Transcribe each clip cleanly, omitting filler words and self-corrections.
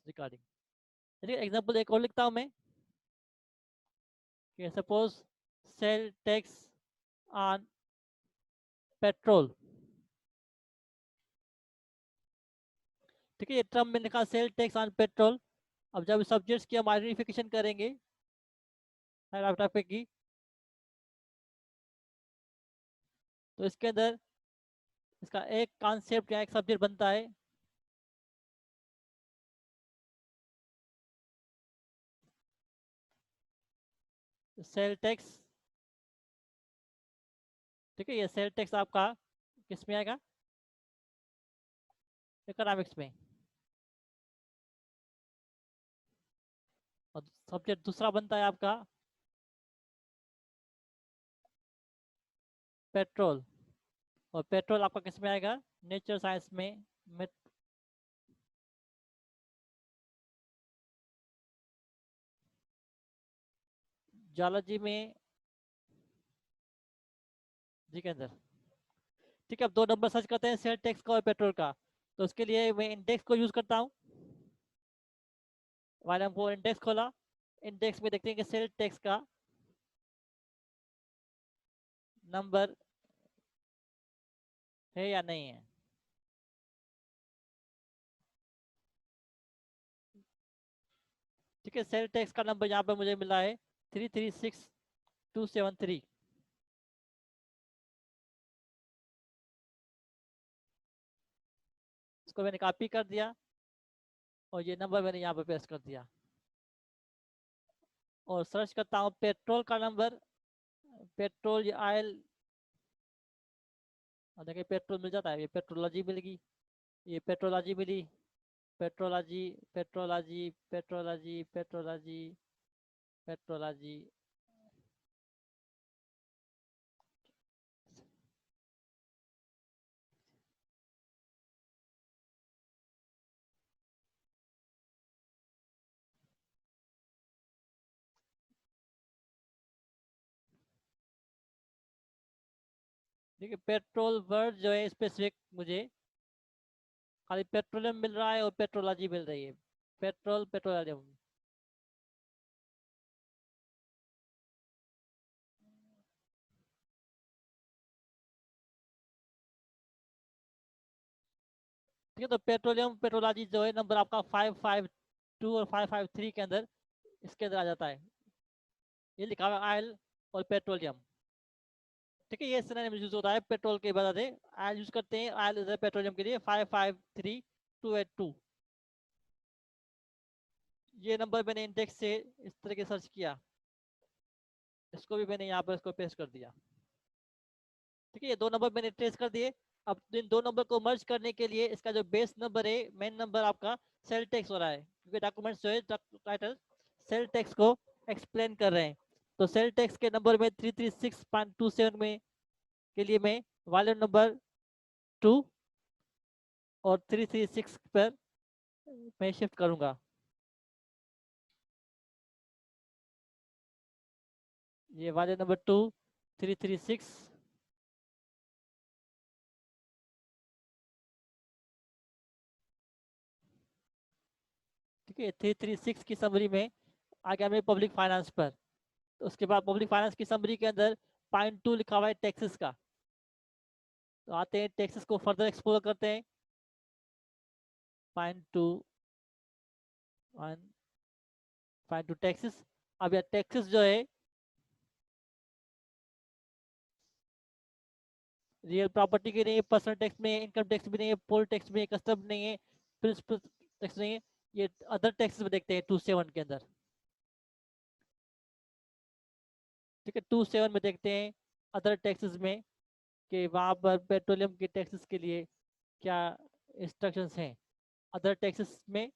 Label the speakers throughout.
Speaker 1: Regarding. चलिए example एक और लिखता हूँ मैं कि suppose sale tax on petrol. ठीक है, ये टर्म में लिखा सेल टैक्स ऑन पेट्रोल। अब जब सब्जेक्ट्स की हम आइडेंटिफिकेशन करेंगे टॉपिक की, तो इसके अंदर इसका एक कॉन्सेप्ट या एक सब्जेक्ट बनता है सेल टैक्स। ठीक है, ये सेल टैक्स आपका किस में आएगा, इकोनॉमिक्स में। और सब्जेक्ट दूसरा बनता है आपका पेट्रोल, और पेट्रोल आपका किस में आएगा, नेचर साइंस में। जियोलॉजी में जी के अंदर। ठीक है, अब दो नंबर सर्च करते हैं सेल टैक्स का और पेट्रोल का। तो उसके लिए मैं इंडेक्स को यूज करता हूँ। वाले हमको इंडेक्स खोला, इंडेक्स में देखते हैं कि सेल टैक्स का नंबर है या नहीं है। ठीक है, सेल टैक्स का नंबर यहाँ पे मुझे मिला है 336273। इसको मैंने कॉपी कर दिया और ये नंबर मैंने यहाँ पे पेस्ट कर दिया, और सर्च करता हूँ पेट्रोल का नंबर। पेट्रोल या ऑयल, देखिए पेट्रोल मिल जाता है, ये पेट्रोलॉजी मिलेगी, ये पेट्रोलॉजी मिली, petrology petrology petrology petrology petrology. देखिए पेट्रोल वर्ड जो है स्पेसिफिक मुझे खाली पेट्रोलियम मिल रहा है और पेट्रोलॉजी मिल रही है, पेट्रोल पेट्रोलियम। ठीक है, तो पेट्रोलियम पेट्रोलॉजी जो है नंबर आपका 552 और 553 के अंदर, इसके अंदर आ जाता है। ये लिखा हुआ ऑयल और पेट्रोलियम। ठीक है, ये सिनोनिम यूज होता है पेट्रोल के बजाय, ऑयल यूज करते हैं, ऑयल पेट्रोलियम के लिए 553282। ये नंबर मैंने इंडेक्स से इस तरह के सर्च किया, इसको भी मैंने यहाँ पर इसको पेस्ट कर दिया। ठीक है, ये दो नंबर मैंने ट्रेस कर दिए। अब इन दो नंबर को मर्ज करने के लिए इसका जो बेस नंबर है, मेन नंबर आपका सेल टैक्स हो रहा है, क्योंकि डॉक्यूमेंट्स जो है टाइटल सेल टैक्स को एक्सप्लेन कर रहे हैं। तो सेल टैक्स के नंबर में 336.27 में के लिए मैं वॉल्यूम नंबर 2 और 336 पर मैं शिफ्ट करूंगा। ये वॉल्यूम नंबर 2 336, ठीक है, 336 की समरी में आ गया मैं पब्लिक फाइनेंस पर। तो उसके बाद पब्लिक फाइनेंस की समरी के अंदर पॉइंट 2 लिखा हुआ है टैक्सेस का। तो आते हैं टैक्सेस को फर्दर एक्सप्लोर करते हैं। Point 2 one point 2 taxes. अब यह टैक्सेस जो है रियल प्रॉपर्टी के नहीं है, पर्सनल टैक्स में, इनकम टैक्स भी नहीं है, पोल टैक्स भी नहीं है, कस्टम नहीं है, प्रिंसिपल टैक्स नहीं है। ये अदर टैक्सेस में देखते हैं 27 के अंदर। ठीक है, 27 में देखते हैं अदर टैक्सेस में कि वहाँ पर पेट्रोलियम के टैक्सेस के लिए क्या इंस्ट्रक्शंस हैं। अदर टैक्सेस में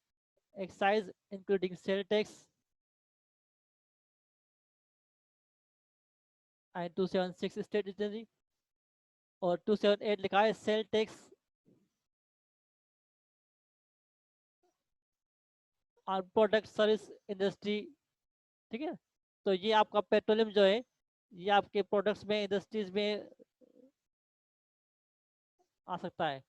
Speaker 1: excise including sale tax and 276 state agency, और 278 लिखा है sale tax on product service industry. ठीक है, तो ये आपका पेट्रोलियम जो है ये आपके प्रोडक्ट्स में, इंडस्ट्रीज में आ सकता है।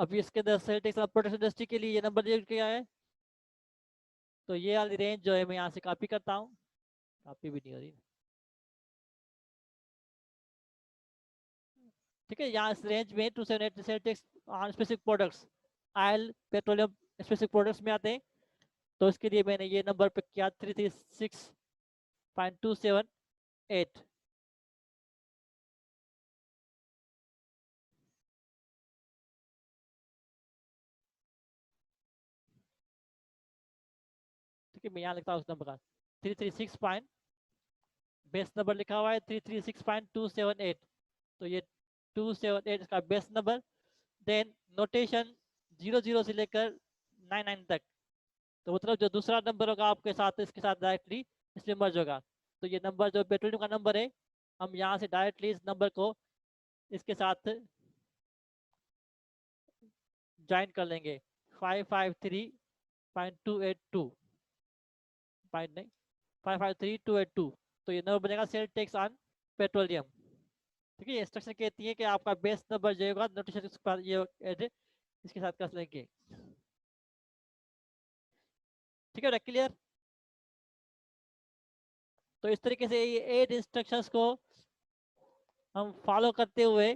Speaker 1: अभी इसके अंदर सेल टैक्स और प्रोडक्शन इंडस्ट्री के लिए ये नंबर दिया गया है, तो ये वाली रेंज जो है मैं यहाँ से कॉपी करता हूँ, कॉपी भी नहीं हो रही, ठीक है। यहाँ इस रेंज में 278 sale tax on specific products, oil petroleum specific products में आते हैं, तो इसके लिए मैंने ये नंबर पे किया 336.278। ठीक है, मैं यहाँ लिखता हूँ उस नंबर का 336 पॉइंट, बेस नंबर लिखा हुआ है 336.278, तो ये 278 इसका बेस नंबर। देन नोटेशन 00 से लेकर 99 तक, तो मतलब जो दूसरा नंबर होगा आपके साथ इसके साथ डायरेक्टली इसमें मर्ज होगा। तो ये नंबर जो पेट्रोलियम का नंबर है, हम यहाँ से डायरेक्टली इस नंबर को इसके साथ ज्वाइन कर लेंगे, 553.282 पॉइंट नहीं 553.282, तो ये नंबर बनेगा सेल टैक्स ऑन पेट्रोलियम। ठीक है, ये इंस्ट्रक्शन कहती है कि आपका बेस नंबर जो होगा नोटिफिकेशन ये एड्रेस इसके साथ कर लेंगे। ठीक है, क्लियर। तो इस तरीके से ये 8 इंस्ट्रक्शंस को हम फॉलो करते हुए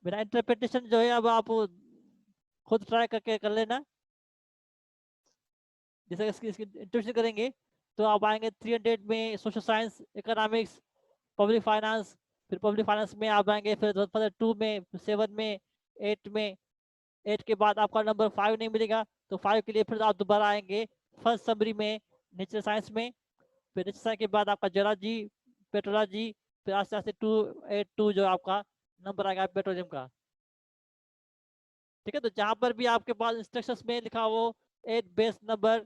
Speaker 1: मेरा इंटरप्रिटेशन जो है अब आप खुद ट्राई करके कर लेना। जैसे इसकी इंट्रोडक्शन करेंगे तो आप आएंगे 300 में social science economics public finance, फिर पब्लिक फाइनेंस में आप आएंगे, फिर 2 में 7 में 8 में 8 के बाद आपका नंबर 5 नहीं मिलेगा, तो 5 के लिए फिर आप दोबारा आएंगे फर्स्ट समरी में नेचुरल साइंस में, फिर नेचुरल साइंस के बाद आपका जियोलॉजी पेट्रोलॉजी, फिर आस्ते आस्ते 282 जो आपका नंबर आएगा पेट्रोलियम का। ठीक है, तो जहां पर भी आपके पास इंस्ट्रक्शंस में लिखा हो 8 बेस नंबर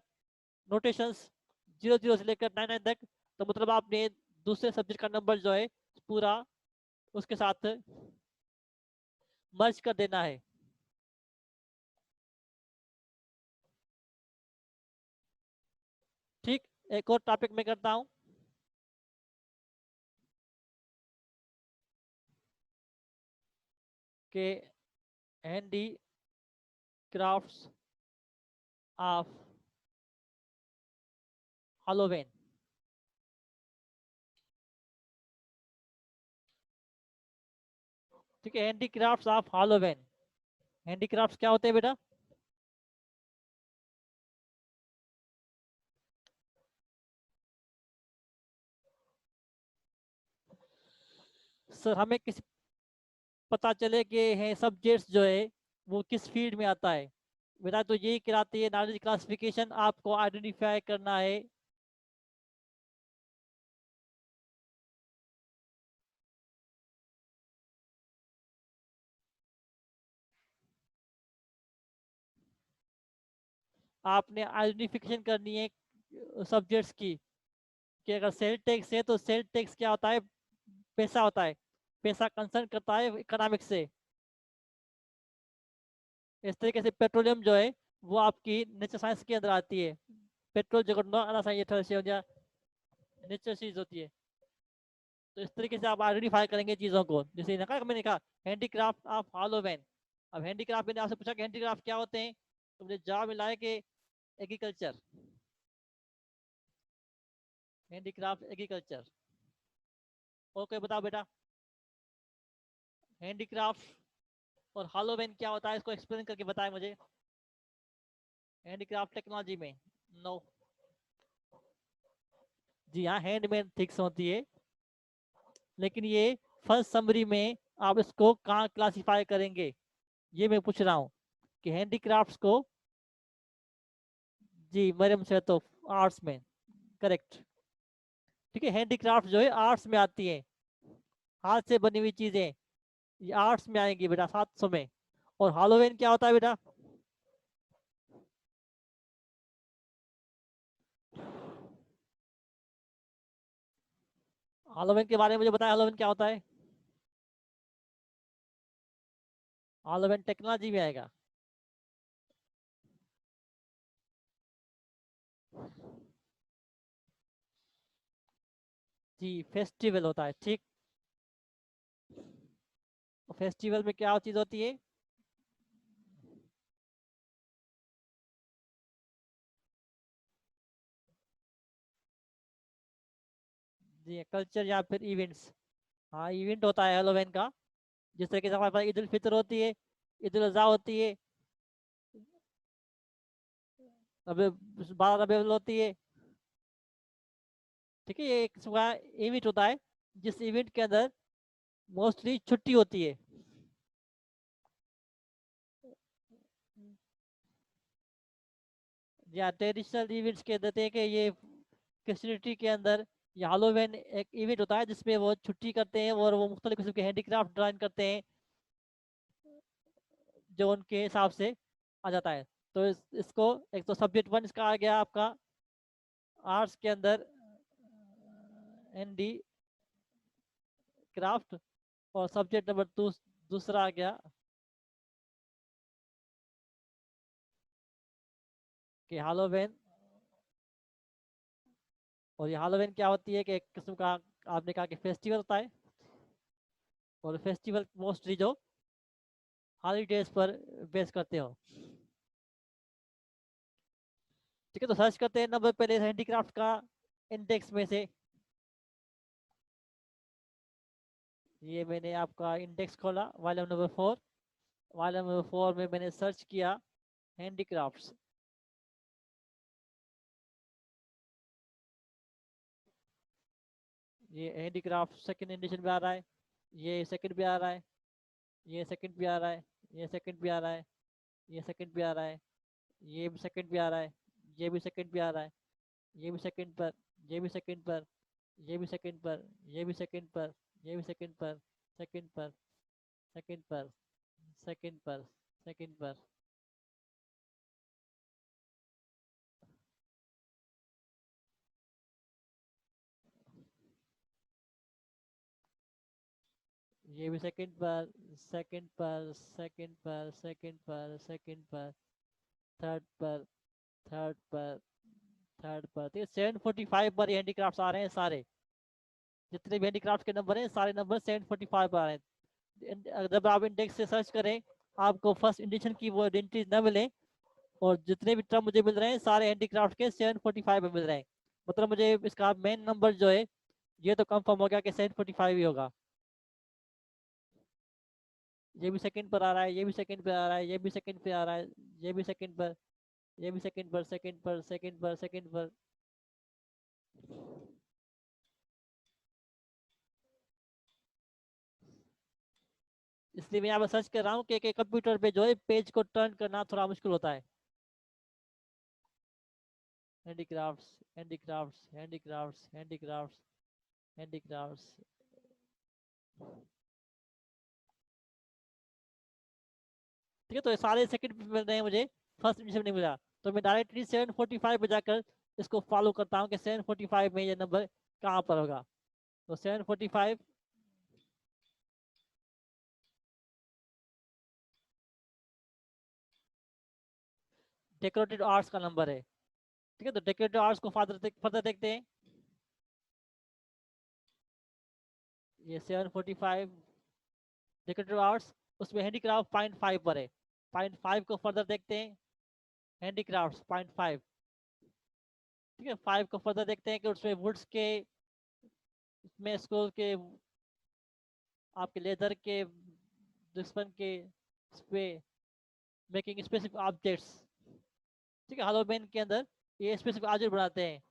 Speaker 1: नोटेशंस 00 से लेकर 99 तक, तो मतलब आपने दूसरे सब्जेक्ट का नंबर जो है पूरा उसके साथ मर्ज कर देना है। ठीक, एक और टॉपिक में करता हूं कि हैंडी क्राफ्ट्स ऑफ हॉलोवेन। ठीक है, हैंडीक्राफ्ट्स ऑफ हॉलोवेन। हैंडीक्राफ्ट्स क्या होते हैं बेटा? सर हमें किसी पता चले कि है सब्जेक्ट्स जो है वो किस फील्ड में आता है बेटा, तो यही कराती है नॉलेज क्लासिफिकेशन, आपको आइडेंटिफाई करना है। आपने आइडेंटिफिकेशन करनी है सब्जेक्ट्स की, कि अगर सेल टैक्स है तो सेल टैक्स क्या होता है, पैसा होता है, पैसा कंसर्न करता है इकोनॉमिक्स से। इस तरीके से पेट्रोलियम जो है वो आपकी नेचर साइंस के अंदर आती है, पेट्रोल जो नेचर चीज होती है। तो इस तरीके से आप आइडेंटिफाई करेंगे चीजों को, जैसे मैंने कहा हैंडीक्राफ्ट ऑफ हॉलोवेन। अब हैंडीक्राफ्ट मैंने आपसे पूछा कि हैंडीक्राफ्ट क्या होते हैं, तो मुझे जवाब मिला है कि एग्रीकल्चर, हैंडीक्राफ्ट एग्रीकल्चर। ओके बताओ बेटा, हैंडीक्राफ्ट और हॉलोवेन क्या होता है, इसको एक्सप्लेन करके बताए मुझे। हैंडीक्राफ्ट टेक्नोलॉजी में नो, जी हाँ हैंडमेड थिंग्स होती है, लेकिन ये फर्स्ट समरी में आप इसको कहाँ क्लासिफाई करेंगे, ये मैं पूछ रहा हूँ कि हैंडीक्राफ्ट्स को। जी मरियम से तो आर्ट्स में, करेक्ट। ठीक है, हैंडीक्राफ्ट जो है आर्ट्स में आती है, हाथ से बनी हुई चीजें ये आर्ट्स में आएंगी बेटा 700 में। और हॉलोवेन क्या होता है बेटा? हॉलोवेन के बारे में मुझे बताया, हॉलोवेन क्या होता है? हॉलोवेन टेक्नोलॉजी में आएगा। जी फेस्टिवल होता है, ठीक। फेस्टिवल में क्या चीज होती है? जी कल्चर या फिर इवेंट्स। हाँ इवेंट होता है हेलोवेन का। जिस तरीके से हमारे पास ईद उल फितर होती है, ईद उल अजहा होती है, रबी 12 रबीउल होती है। ठीक है, ये एक किस्म का इवेंट होता है जिस इवेंट के अंदर मोस्टली छुट्टी होती है। या ट्रेडिशनल इवेंट्स के देते हैं कि ये क्रिश्चियनिटी के अंदर ये हालोवेन एक इवेंट होता है जिसमें वो छुट्टी करते हैं और वो मुख्तलिफ किस्म के हैंडीक्राफ्ट ड्राइंग करते हैं जो उनके हिसाब से आ जाता है। तो इसको एक तो सब्जेक्ट वन इसका आ गया आपका आर्ट्स के अंदर एनडी क्राफ्ट, और सब्जेक्ट नंबर दूसरा आ गया कि हालोवेन। और ये हालोवेन क्या होती है कि एक किस्म का आपने कहा कि फेस्टिवल होता है, और फेस्टिवल मोस्टली जो हॉलीडेज पर बेस करते हो। ठीक है, तो सर्च करते हैं नंबर पहले हैंडीक्राफ्ट का इंडेक्स में से। ये मैंने आपका इंडेक्स खोला वॉल्यूम नंबर 4। वॉल्यूम नंबर 4 में मैंने सर्च किया हैंडीक्राफ्ट्स। ये हैंडीक्राफ्ट सेकंड एडिशन में आ रहा है, ये सेकंड भी आ रहा है, ये सेकंड भी आ रहा है, ये सेकंड भी आ रहा है, ये सेकंड भी आ रहा है, ये भी सेकंड भी आ रहा है, ये भी सेकंड भी आ रहा है, ये भी सेकंड पर, ये भी सेकंड पर, ये भी सेकंड पर, ये भी सेकंड पर, ये भी सेकंड पर, सेकंड पर, सेकंड पर, सेकंड पर, सेकंड पर। ये भी सेकंड पर, सेकंड पर, सेकंड पर, सेकंड पर, सेकंड पर, थर्ड पर, थर्ड पर, थर्ड पर। तो 745 पर हैंडीक्राफ्ट्स आ रहे हैं सारे। जितने भी हैंडीक्राफ्ट के नंबर हैं सारे नंबर 745 पर आ रहे हैं। जब आप इंडेक्स से सर्च करें आपको फर्स्ट एडिशन की वो आइडेंटिटी न मिले, और जितने भी टर्म मुझे मिल रहे हैं सारे हैंडीक्राफ्ट के 745 में मिल रहे हैं। मतलब मुझे इसका मेन नंबर जो है ये तो कंफर्म हो गया कि 745 ही होगा। ये भी सेकंड पर आ रहा है, ये भी सेकंड पे आ रहा है, ये भी सेकंड पे आ रहा है, ये भी सेकंड पर, ये भी सेकंड पर, सेकंड पर, सेकंड पर, सेकंड पर। इसलिए मैं यहाँ पर सर्च कर रहा हूँ कि कंप्यूटर पे जो है पेज को टर्न करना थोड़ा मुश्किल होता है। Handicrafts, handicrafts, handicrafts, handicrafts, handicrafts. ठीक है, तो ये सारे सेकंड पे मिल रहे हैं मुझे, फर्स्ट एडिशन नहीं मिला। तो मैं डायरेक्टली 745 पे जाकर इसको फॉलो करता हूँ कि 745 में ये नंबर कहाँ पर होगा। तो 745 डेकोरेटेड आर्ट्स का नंबर है। ठीक है, तो डेकोरेटेड आर्ट्स को फर्दर देखते हैं। ये 745 डेकोरेटिव आर्ट्स, उसमें हैंडीक्राफ्ट पॉइंट 5 पर है। पॉइंट 5 को फर्दर देखते हैं। Handicraft point 5। ठीक है, 5 को फर्दर देखते हैं कि उसमें वुड्स के, इसमें स्क्रोल के, आपके लेदर के, दुश्मन के, पे मेकिंग स्पेसिफिक ऑब्जेक्ट्स। ठीक है, हालोवेन के अंदर ये स्पेसिफिक ऑब्जेक्ट बनाते हैं,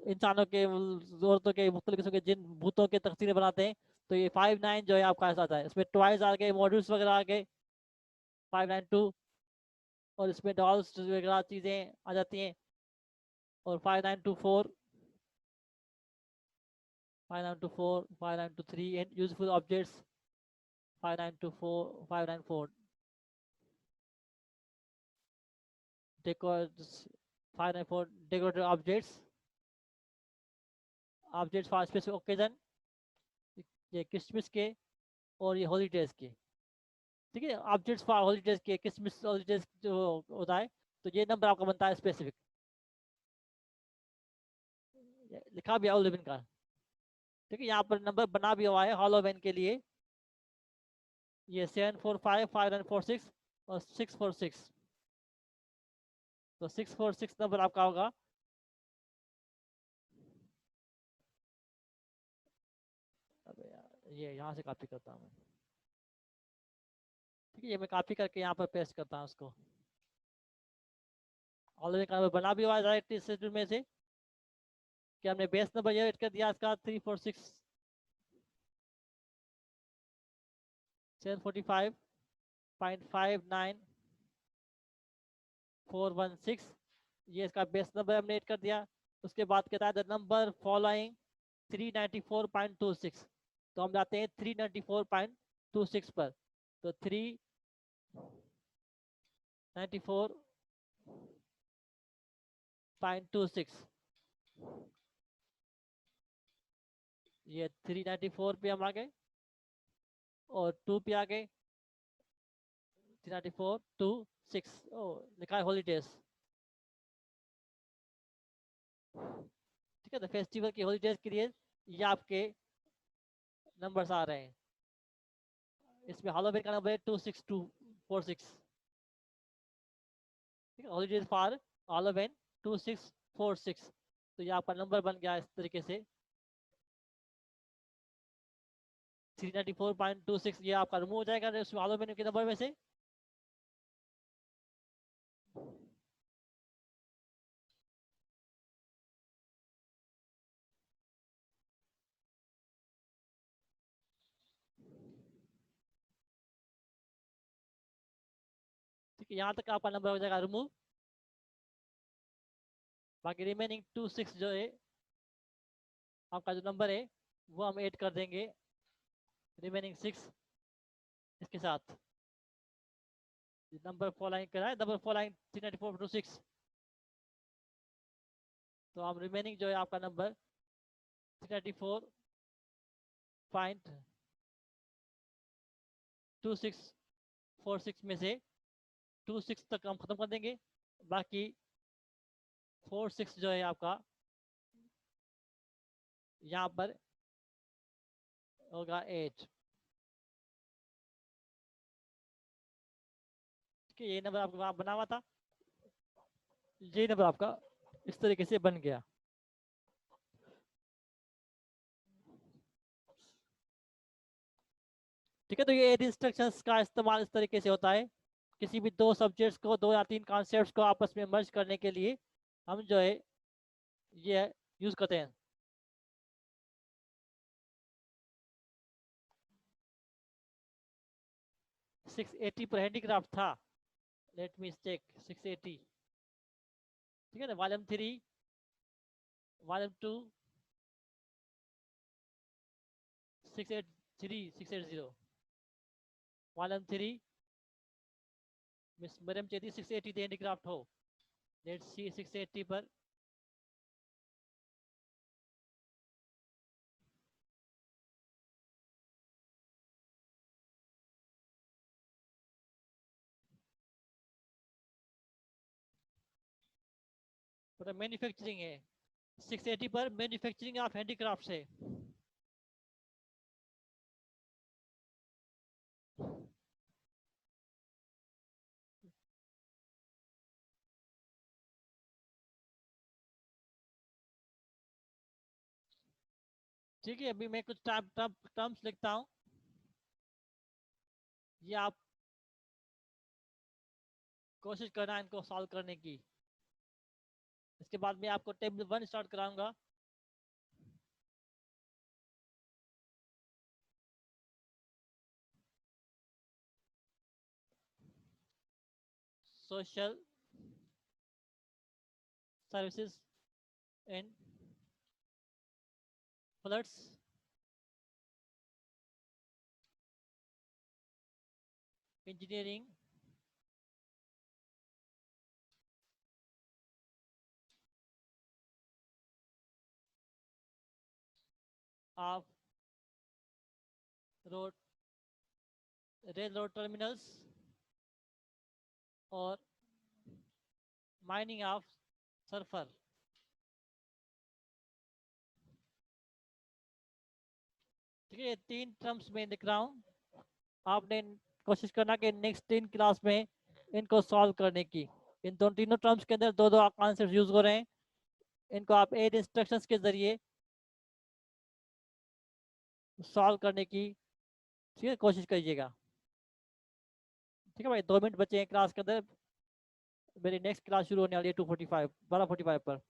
Speaker 1: इंसानों के, औरतों के, मुख्तलिफ किस्म के जिन भूतों के तस्वीरें बनाते हैं। तो ये 5-9 जो है आपका ऐसा आता है, इसमें टॉयज आ गए, मॉड्यूल्स वगैरह आ गए 592। और इसमें डॉल्स वगैरह चीज़ें आ जाती हैं। और 5924, 5924, 5923 and useful objects 5924, 594 decor 594 decorative objects, objects for specific occasion, ये क्रिसमस के और ये हॉलीडेज के। ठीक है, ऑब्जेक्ट्स फॉर हॉलीडेज के, क्रिसमस हॉलीडेज जो होता है, तो ये नंबर आपका बनता है स्पेसिफिक। लिखा भी है 11 का। ठीक है, यहाँ पर नंबर बना भी हुआ है हॉलो वैन के लिए, ये 745 5146 और 646। तो 646 नंबर आपका होगा। अबे यार, ये यहाँ से कॉपी करता हूँ मैं। ठीक है, ये मैं कॉपी करके यहाँ पर पेस्ट करता हूँ उसको। ऑलरेडी का नंबर बना भी हुआ है डायरेक्टली शेड्यूल में से, कि हमने बेस नंबर ये ऐड कर दिया इसका 346 745.59416, ये इसका बेस नंबर हमने ऐड कर दिया। उसके बाद कहता है द नंबर फॉलोइंग 394.26, तो हम जाते हैं 394.26 पर। तो 394.26, ये 394 पे हम आ गए और 2 पे आ गए, 394 2 6, ओ लिखा है हॉलीडेज। ठीक है, तो फेस्टिवल की हॉलीडेज के लिए ये आपके नंबर्स आ रहे हैं। इसमें हॉलोवेन का नंबर है 26246। ठीक है, हॉलीडेज फॉर हॉलोवेन 2646। तो ये आपका नंबर बन गया इस तरीके से 394.26, ये आपका रिमूव हो जाएगा उसमें हॉलोवेन के नंबर में से। ठीक है, यहाँ तक आपका नंबर हो जाएगा रिमूव। बाकी रिमेनिंग 26 जो है आपका जो नंबर है वो हम ऐड कर देंगे रिमेनिंग 6 इसके साथ। नंबर फॉलोइंग करा है, नंबर फॉलोइंग 394.26, तो हम रिमेनिंग जो है आपका नंबर 394.2646 में से 26 तक हम खत्म कर देंगे। बाकी 46 जो है आपका यहाँ पर होगा 8। ठीक है, ये नंबर आपका वहाँ बना हुआ था, ये नंबर आपका इस तरीके से बन गया। ठीक है, तो ये एड इंस्ट्रक्शंस का इस्तेमाल इस तरीके से होता है, किसी भी दो सब्जेक्ट्स को, दो या तीन कॉन्सेप्ट्स को आपस में मर्ज करने के लिए हम जो है ये यूज करते हैं। सिक्स एटी पर हैंडीक्राफ्ट था, लेट मी चेक 680। ठीक है ना, volume 3 volume 2 683 680, volume 3 miss madam चाहिए 680 थे हैंडीक्राफ्ट हो। लेट्स सी 680 पर मैन्युफैक्चरिंग है, 680 पर मैन्युफैक्चरिंग ऑफ हैंडीक्राफ्ट है। ठीक है, अभी मैं कुछ टर्म्स लिखता हूँ, ये आप कोशिश करना इनको सॉल्व करने की। इसके बाद मैं आपको टेबल 1 स्टार्ट कराऊंगा। Social services and floods engineering of road rail road terminals और माइनिंग ऑफ सल्फर। ठीक है, ये 3 टर्म्स में लिख रहा हूँ, आपने कोशिश करना कि नेक्स्ट 3 क्लास में इनको सॉल्व करने की। इन दोनों तीनों टर्म्स के अंदर दो दो आंसर यूज हो रहे हैं, इनको आप 8 इंस्ट्रक्शंस के जरिए सॉल्व करने की, ठीक है, कोशिश करिएगा। ठीक है भाई, 2 मिनट बचे हैं क्लास के अंदर, मेरी नेक्स्ट क्लास शुरू होने वाली है 2:45, 12:45 पर।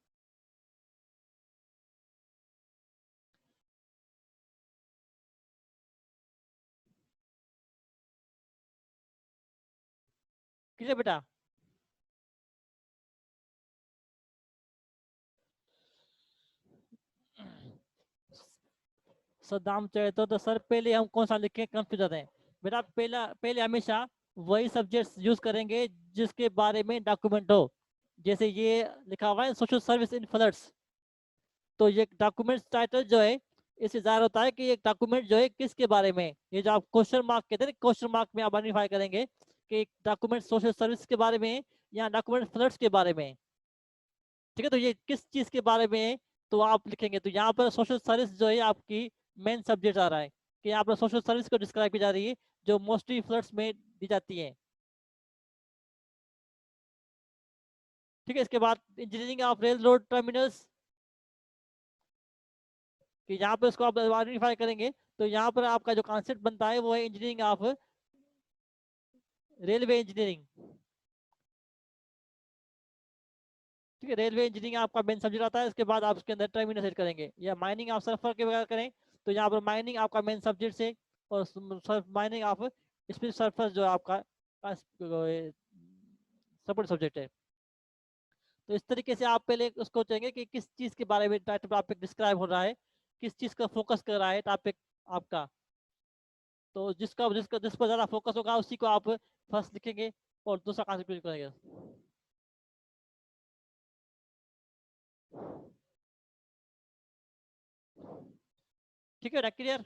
Speaker 1: किसे बेटा? सद्दाम चाहे तो सर पहले हम कौन सा लिखें, कंफ्यूज हैं बेटा। पहले हमेशा वही सब्जेक्ट्स यूज करेंगे जिसके बारे में डॉक्यूमेंट हो। जैसे ये लिखा हुआ है सोशल सर्विस इन फ्लड्स, तो ये डॉक्यूमेंट टाइटल जो है, इससे जाहिर होता है कि ये डॉक्यूमेंट जो है किसके बारे में। ये जो आप क्वेश्चन मार्क कहते हैं, क्वेश्चन मार्क में आप आइडेंटिफाई करेंगे कि डॉक्यूमेंट सोशल सर्विस के बारे में या डॉक्यूमेंट फ्लड्स के बारे में। ठीक है, तो ये किस चीज के बारे में है, तो आप लिखेंगे। तो यहाँ पर सोशल सर्विस जो है आपकी मेन सब्जेक्ट आ रहा है, कि यहाँ पर सोशल सर्विस को डिस्क्राइब की जा रही है जो मोस्टली फ्लड्स में दी जाती है। ठीक है, इसके बाद engineering of rail road terminals, कि यहाँ पर इसको आप आइडेंटिफाई करेंगे। तो यहाँ पर आपका जो कॉन्सेप्ट बनता है वो है इंजीनियरिंग ऑफ रेलवे इंजीनियरिंग। ठीक है, रेलवे इंजीनियरिंग आपका मेन सब्जेक्ट आता है। इसके बाद आप उसके अंदर टर्मिनल सेट करेंगे, या माइनिंग ऑफ सल्फर के वगैरह करें तो यहाँ पर माइनिंग आपका मेन सब्जेक्ट से, और माइनिंग ऑफ स्पेस सल्फर जो आपका सपोर्ट सब्जेक्ट है। तो इस तरीके से आप पहले उसको चाहेंगे कि किस चीज़ के बारे में टॉपिक डिस्क्राइब हो रहा है, किस चीज़ का फोकस कर रहा है टॉपिक आपका। तो जिसका जिसका जिस पर ज़्यादा फोकस होगा उसी को आप फर्स्ट लिखेंगे और दूसरा कॉन्सेप्ट करेंगे। ठीक है, क्लियर?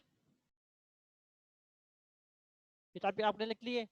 Speaker 1: ये टॉपिक आपने लिख लिए?